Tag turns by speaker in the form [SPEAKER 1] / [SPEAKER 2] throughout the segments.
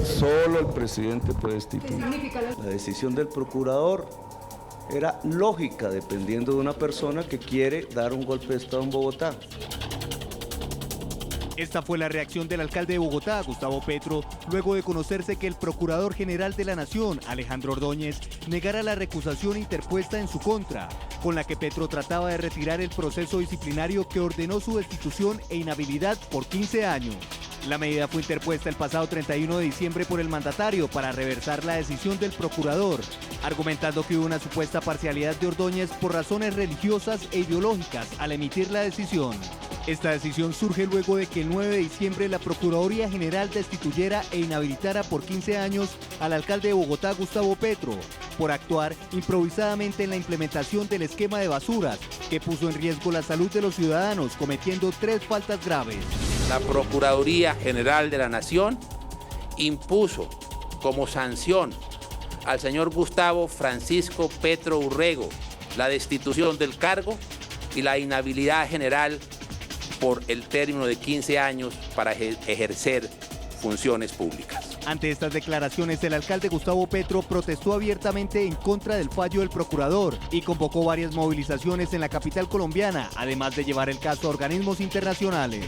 [SPEAKER 1] Solo el presidente puede destituir. La decisión del procurador era lógica, dependiendo de una persona que quiere dar un golpe de Estado en Bogotá.
[SPEAKER 2] Esta fue la reacción del alcalde de Bogotá, Gustavo Petro, luego de conocerse que el Procurador General de la Nación, Alejandro Ordóñez, negara la recusación interpuesta en su contra, con la que Petro trataba de retirar el proceso disciplinario que ordenó su destitución e inhabilidad por 15 años. La medida fue interpuesta el pasado 31 de diciembre por el mandatario para reversar la decisión del procurador, argumentando que hubo una supuesta parcialidad de Ordóñez por razones religiosas e ideológicas al emitir la decisión. Esta decisión surge luego de que el 9 de diciembre la Procuraduría General destituyera e inhabilitara por 15 años al alcalde de Bogotá, Gustavo Petro, por actuar improvisadamente en la implementación del esquema de basuras, que puso en riesgo la salud de los ciudadanos, cometiendo 3 faltas graves.
[SPEAKER 3] La Procuraduría General de la Nación impuso como sanción al señor Gustavo Francisco Petro Urrego la destitución del cargo y la inhabilidad general por el término de 15 años para ejercer funciones públicas.
[SPEAKER 2] Ante estas declaraciones, el alcalde Gustavo Petro protestó abiertamente en contra del fallo del procurador y convocó varias movilizaciones en la capital colombiana, además de llevar el caso a organismos internacionales.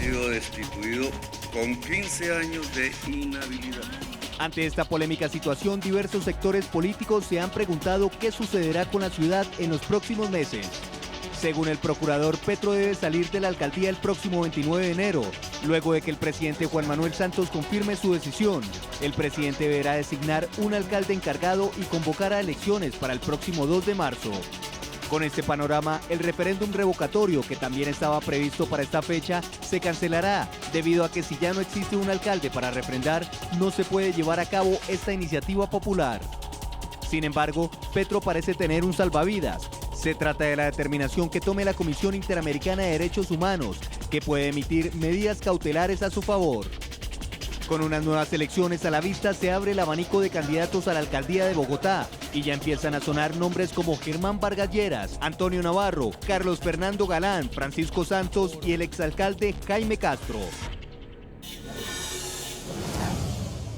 [SPEAKER 1] He sido destituido con 15 años de inhabilidad.
[SPEAKER 2] Ante esta polémica situación, diversos sectores políticos se han preguntado qué sucederá con la ciudad en los próximos meses. Según el procurador, Petro debe salir de la alcaldía el próximo 29 de enero, luego de que el presidente Juan Manuel Santos confirme su decisión. El presidente deberá designar un alcalde encargado y convocar a elecciones para el próximo 2 de marzo. Con este panorama, el referéndum revocatorio, que también estaba previsto para esta fecha, se cancelará, debido a que si ya no existe un alcalde para refrendar, no se puede llevar a cabo esta iniciativa popular. Sin embargo, Petro parece tener un salvavidas. Se trata de la determinación que tome la Comisión Interamericana de Derechos Humanos, que puede emitir medidas cautelares a su favor. Con unas nuevas elecciones a la vista, se abre el abanico de candidatos a la alcaldía de Bogotá y ya empiezan a sonar nombres como Germán Vargas Lleras, Antonio Navarro, Carlos Fernando Galán, Francisco Santos y el exalcalde Jaime Castro.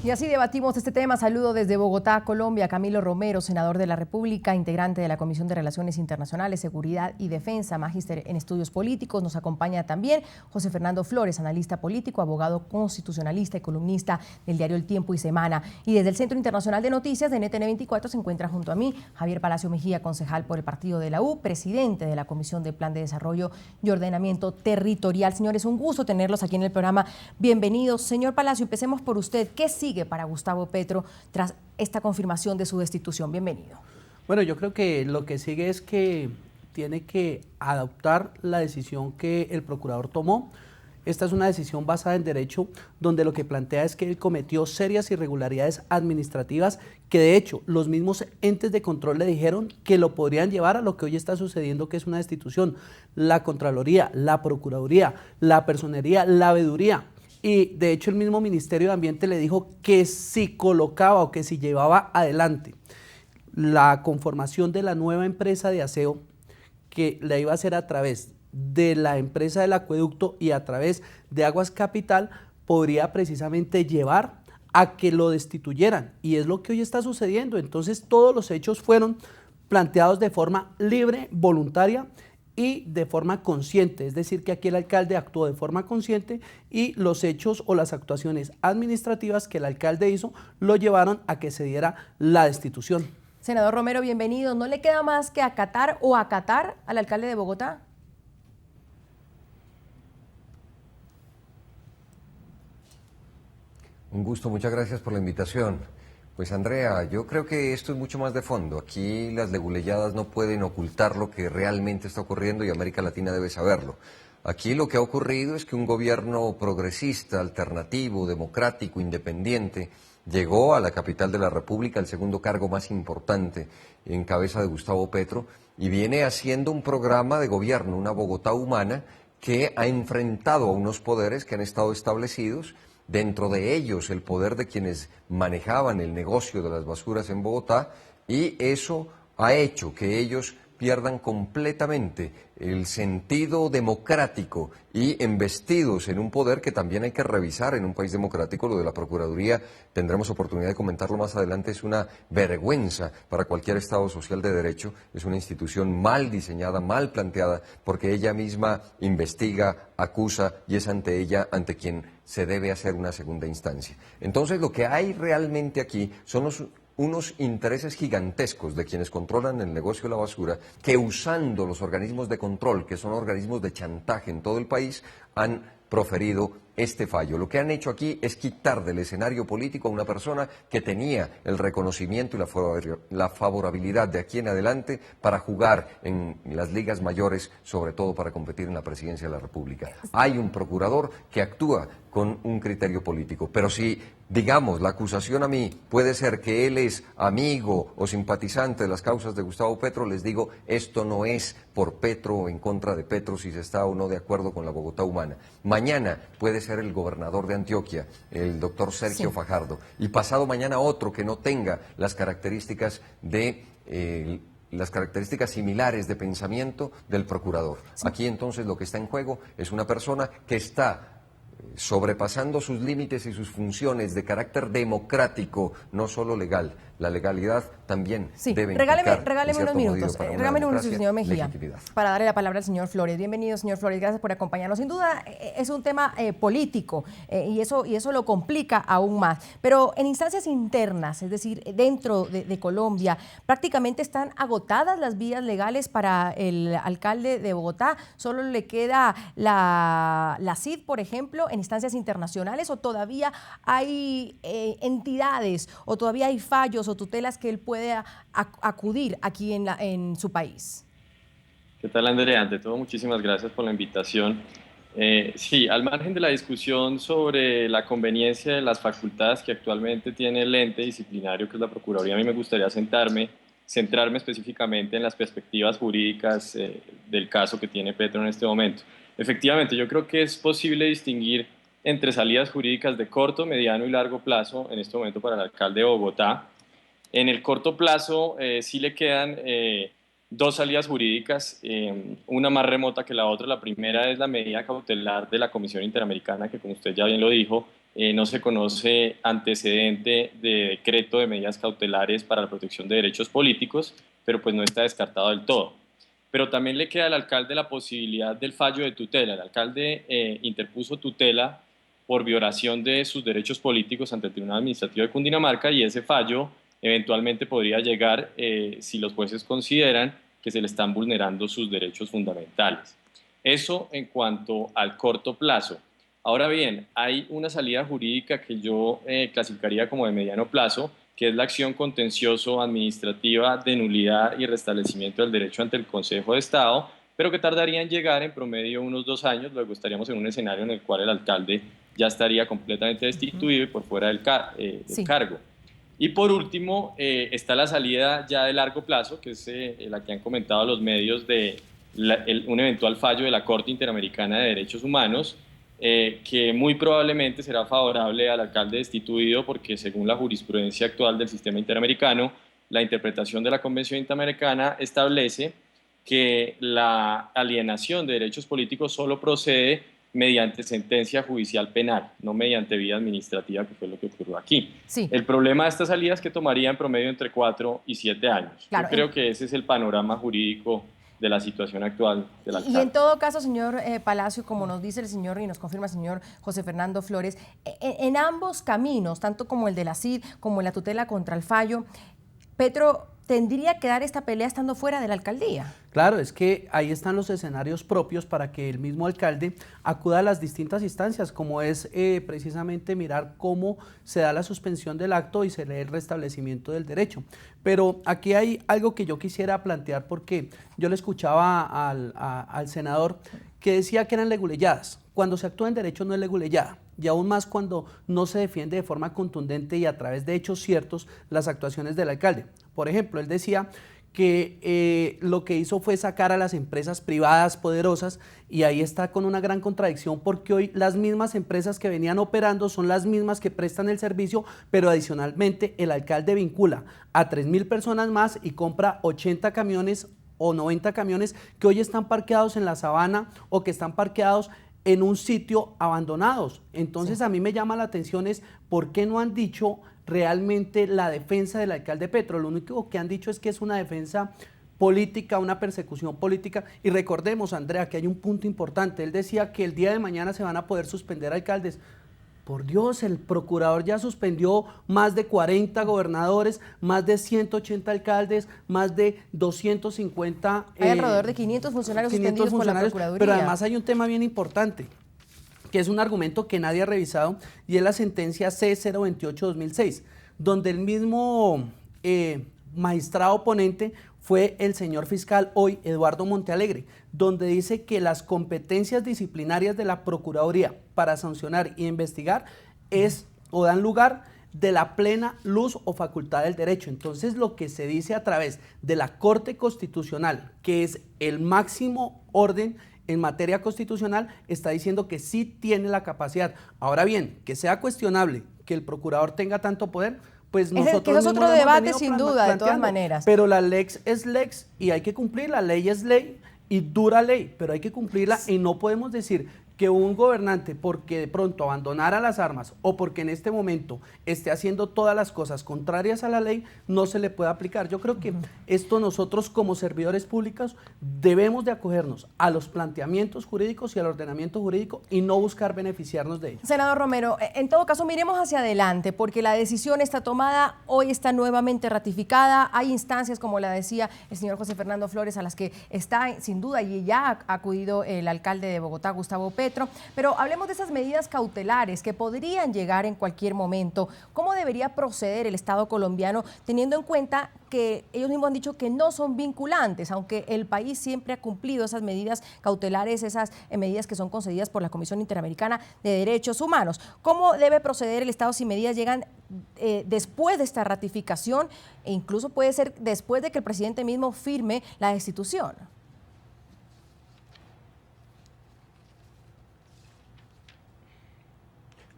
[SPEAKER 4] Y así debatimos este tema. Saludo desde Bogotá, Colombia, Camilo Romero, senador de la República, integrante de la Comisión de Relaciones Internacionales, Seguridad y Defensa, magíster en estudios políticos. Nos acompaña también José Fernando Flores, analista político, abogado constitucionalista y columnista del diario El Tiempo y Semana. Y desde el Centro Internacional de Noticias de NTN 24 se encuentra junto a mí Javier Palacio Mejía, concejal por el partido de la U, presidente de la Comisión de Plan de Desarrollo y Ordenamiento Territorial. Señores, un gusto tenerlos aquí en el programa. Bienvenidos. Señor Palacio, empecemos por usted. ¿Qué sigue para Gustavo Petro tras esta confirmación de su destitución? Bienvenido.
[SPEAKER 5] Bueno, yo creo que lo que sigue es que tiene que adoptar la decisión que el procurador tomó. Esta es una decisión basada en derecho, donde lo que plantea es que él cometió serias irregularidades administrativas que de hecho los mismos entes de control le dijeron que lo podrían llevar a lo que hoy está sucediendo, que es una destitución. La Contraloría, la Procuraduría, la Personería, la Veeduría. Y de hecho el mismo Ministerio de Ambiente le dijo que si colocaba o que si llevaba adelante la conformación de la nueva empresa de aseo, que la iba a hacer a través de la empresa del acueducto y a través de Aguas Capital, podría precisamente llevar a que lo destituyeran. Y es lo que hoy está sucediendo. Entonces todos los hechos fueron planteados de forma libre, voluntaria y de forma consciente, es decir, que aquí el alcalde actuó de forma consciente y los hechos o las actuaciones administrativas que el alcalde hizo lo llevaron a que se diera la destitución.
[SPEAKER 4] Senador Romero, bienvenido. ¿No le queda más que acatar o acatar al alcalde de Bogotá?
[SPEAKER 6] Un gusto, muchas gracias por la invitación. Pues Andrea, yo creo que esto es mucho más de fondo. Aquí las leguleyadas no pueden ocultar lo que realmente está ocurriendo y América Latina debe saberlo. Aquí lo que ha ocurrido es que un gobierno progresista, alternativo, democrático, independiente, llegó a la capital de la República, el segundo cargo más importante en cabeza de Gustavo Petro, y viene haciendo un programa de gobierno, una Bogotá humana, que ha enfrentado a unos poderes que han estado establecidos, dentro de ellos el poder de quienes manejaban el negocio de las basuras en Bogotá, y eso ha hecho que ellos pierdan completamente el sentido democrático y embestidos en un poder que también hay que revisar en un país democrático. Lo de la Procuraduría, tendremos oportunidad de comentarlo más adelante, es una vergüenza para cualquier Estado social de derecho. Es una institución mal diseñada, mal planteada, porque ella misma investiga, acusa y es ante ella ante quien se debe hacer una segunda instancia. Entonces, lo que hay realmente aquí son unos intereses gigantescos de quienes controlan el negocio de la basura, que usando los organismos de control, que son organismos de chantaje en todo el país, han proferido este fallo. Lo que han hecho aquí es quitar del escenario político a una persona que tenía el reconocimiento y la favorabilidad de aquí en adelante para jugar en las ligas mayores, sobre todo para competir en la presidencia de la República. Hay un procurador que actúa con un criterio político, pero si, digamos, la acusación a mí puede ser que él es amigo o simpatizante de las causas de Gustavo Petro, les digo, esto no es por Petro o en contra de Petro, si se está o no de acuerdo con la Bogotá humana. Mañana puede ser el gobernador de Antioquia, el doctor Sergio Fajardo, y pasado mañana otro que no tenga las características similares de pensamiento del procurador. Aquí entonces lo que está en juego es una persona que está sobrepasando sus límites y sus funciones de carácter democrático, no solo legal. La legalidad también debe implicar,
[SPEAKER 4] regáleme unos minutos, señor Mejía, para darle la palabra al señor Flores. Bienvenido, señor Flores, gracias por acompañarnos. Sin duda es un tema político y eso lo complica aún más. Pero en instancias internas, es decir, dentro de Colombia, prácticamente están agotadas las vías legales para el alcalde de Bogotá. Solo le queda la CID, por ejemplo, en instancias internacionales, o todavía hay entidades o todavía hay fallos o tutelas que él puede acudir aquí en su país.
[SPEAKER 7] ¿Qué tal, Andrea? Ante todo, muchísimas gracias por la invitación. Sí, al margen de la discusión sobre la conveniencia de las facultades que actualmente tiene el ente disciplinario, que es la Procuraduría, a mí me gustaría centrarme específicamente en las perspectivas jurídicas del caso que tiene Petro en este momento. Efectivamente, yo creo que es posible distinguir entre salidas jurídicas de corto, mediano y largo plazo en este momento para el alcalde de Bogotá. En el corto plazo sí le quedan dos salidas jurídicas, una más remota que la otra. La primera es la medida cautelar de la Comisión Interamericana, que como usted ya bien lo dijo, no se conoce antecedente de decreto de medidas cautelares para la protección de derechos políticos, pero pues no está descartado del todo. Pero también le queda al alcalde la posibilidad del fallo de tutela. El alcalde interpuso tutela por violación de sus derechos políticos ante el Tribunal Administrativo de Cundinamarca, y ese fallo eventualmente podría llegar si los jueces consideran que se le están vulnerando sus derechos fundamentales. Eso en cuanto al corto plazo. Ahora bien, hay una salida jurídica que yo clasificaría como de mediano plazo, que es la acción contencioso-administrativa de nulidad y restablecimiento del derecho ante el Consejo de Estado, pero que tardaría en llegar en promedio unos 2 años. Luego estaríamos en un escenario en el cual el alcalde ya estaría completamente destituido y por fuera del cargo. Y por último, está la salida ya de largo plazo, que es la que han comentado los medios de un eventual fallo de la Corte Interamericana de Derechos Humanos, que muy probablemente será favorable al alcalde destituido, porque según la jurisprudencia actual del sistema interamericano, la interpretación de la Convención Interamericana establece que la alienación de derechos políticos solo procede mediante sentencia judicial penal, no mediante vía administrativa, que fue lo que ocurrió aquí. Sí. El problema de estas salidas es que tomaría en promedio entre 4 y 7 años. Claro, yo creo que ese es el panorama jurídico de la situación actual del alcalde.
[SPEAKER 4] Y en todo caso, señor Palacio, como nos dice el señor y nos confirma el señor José Fernando Flores, en ambos caminos, tanto como el de la CID como la tutela contra el fallo, Petro tendría que dar esta pelea estando fuera de la alcaldía.
[SPEAKER 5] Claro, es que ahí están los escenarios propios para que el mismo alcalde acuda a las distintas instancias, como es precisamente mirar cómo se da la suspensión del acto y se lee el restablecimiento del derecho. Pero aquí hay algo que yo quisiera plantear, porque yo le escuchaba al senador que decía que eran leguleyadas. Cuando se actúa en derecho no es leguleyada, y aún más cuando no se defiende de forma contundente y a través de hechos ciertos las actuaciones del alcalde. Por ejemplo, él decía que lo que hizo fue sacar a las empresas privadas poderosas, y ahí está con una gran contradicción, porque hoy las mismas empresas que venían operando son las mismas que prestan el servicio, pero adicionalmente el alcalde vincula a 3.000 personas más y compra 80 camiones o 90 camiones que hoy están parqueados en la sabana o que están parqueados en un sitio abandonados. Entonces sí, a mí me llama la atención es por qué no han dicho realmente la defensa del alcalde Petro. Lo único que han dicho es que es una defensa política, una persecución política. Y recordemos, Andrea, que hay un punto importante. Él decía que el día de mañana se van a poder suspender alcaldes. Por Dios, el procurador ya suspendió más de 40 gobernadores, más de 180 alcaldes, más de 250...
[SPEAKER 4] Hay alrededor de 500 funcionarios suspendidos por la Procuraduría.
[SPEAKER 5] Pero además hay un tema bien importante, que es un argumento que nadie ha revisado, y es la sentencia C-028-2006, donde el mismo magistrado ponente fue el señor fiscal hoy, Eduardo Montealegre, donde dice que las competencias disciplinarias de la Procuraduría para sancionar e investigar es o dan lugar de la plena luz o facultad del derecho. Entonces, lo que se dice a través de la Corte Constitucional, que es el máximo orden en materia constitucional, está diciendo que sí tiene la capacidad. Ahora bien, que sea cuestionable que el procurador tenga tanto poder, pues nosotros
[SPEAKER 4] es otro debate sin duda, de todas maneras.
[SPEAKER 5] Pero la lex es lex y hay que cumplir, la ley es ley y dura ley, pero hay que cumplirla y no podemos decir que un gobernante, porque de pronto abandonara las armas o porque en este momento esté haciendo todas las cosas contrarias a la ley, no se le puede aplicar. Yo creo que esto nosotros como servidores públicos debemos de acogernos a los planteamientos jurídicos y al ordenamiento jurídico y no buscar beneficiarnos de ellos.
[SPEAKER 4] Senador Romero, en todo caso miremos hacia adelante, porque la decisión está tomada, hoy está nuevamente ratificada, hay instancias, como la decía el señor José Fernando Flores, a las que está sin duda y ya ha acudido el alcalde de Bogotá, Gustavo Petro. Pero hablemos de esas medidas cautelares que podrían llegar en cualquier momento. ¿Cómo debería proceder el Estado colombiano teniendo en cuenta que ellos mismos han dicho que no son vinculantes, aunque el país siempre ha cumplido esas medidas cautelares, esas medidas que son concedidas por la Comisión Interamericana de Derechos Humanos? ¿Cómo debe proceder el Estado si medidas llegan después de esta ratificación e incluso puede ser después de que el presidente mismo firme la destitución?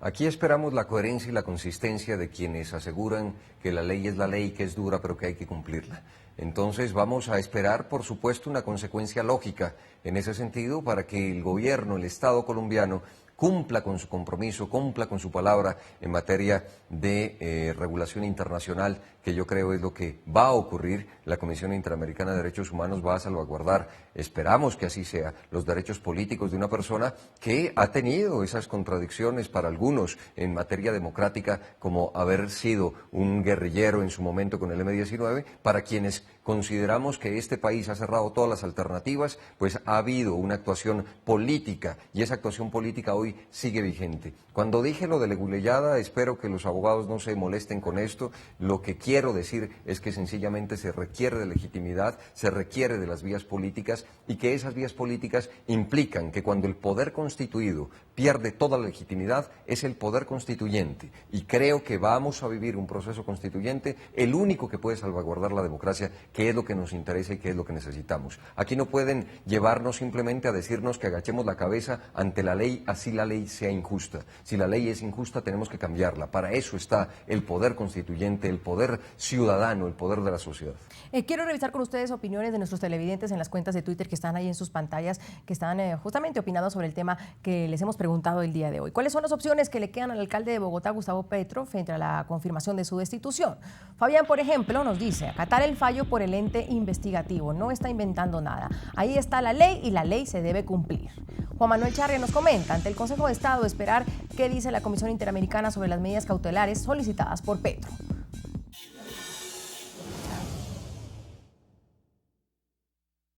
[SPEAKER 6] Aquí esperamos la coherencia y la consistencia de quienes aseguran que la ley es la ley, que es dura, pero que hay que cumplirla. Entonces vamos a esperar, por supuesto, una consecuencia lógica en ese sentido para que el gobierno, el Estado colombiano, cumpla con su compromiso, cumpla con su palabra en materia de regulación internacional, que yo creo es lo que va a ocurrir. La Comisión Interamericana de Derechos Humanos va a salvaguardar, esperamos que así sea, los derechos políticos de una persona que ha tenido esas contradicciones para algunos en materia democrática, como haber sido un guerrillero en su momento con el M-19, para quienes consideramos que este país ha cerrado todas las alternativas, pues ha habido una actuación política y esa actuación política hoy sigue vigente. Cuando dije lo de Leguleyada, espero que los abogados no se molesten con esto. Lo que quiero decir es que sencillamente se requiere de legitimidad, se requiere de las vías políticas y que esas vías políticas implican que cuando el poder constituido pierde toda la legitimidad es el poder constituyente. Y creo que vamos a vivir un proceso constituyente, el único que puede salvaguardar la democracia, que es lo que nos interesa y que es lo que necesitamos. Aquí no pueden llevarnos simplemente a decirnos que agachemos la cabeza ante la ley, así la ley sea injusta. Si la ley es injusta, tenemos que cambiarla. Para eso está el poder constituyente, el poder ciudadano, el poder de la sociedad.
[SPEAKER 4] Quiero revisar con ustedes opiniones de nuestros televidentes en las cuentas de Twitter que están ahí en sus pantallas, que están justamente opinando sobre el tema que les hemos preguntado el día de hoy. ¿Cuáles son las opciones que le quedan al alcalde de Bogotá, Gustavo Petro, frente a la confirmación de su destitución? Fabián, por ejemplo, nos dice: acatar el fallo por el ente investigativo, no está inventando nada. Ahí está la ley y la ley se debe cumplir. Juan Manuel Charria nos comenta: ante el Consejo de Estado, esperar qué dice la Comisión Interamericana sobre las medidas cautelares solicitadas por Petro.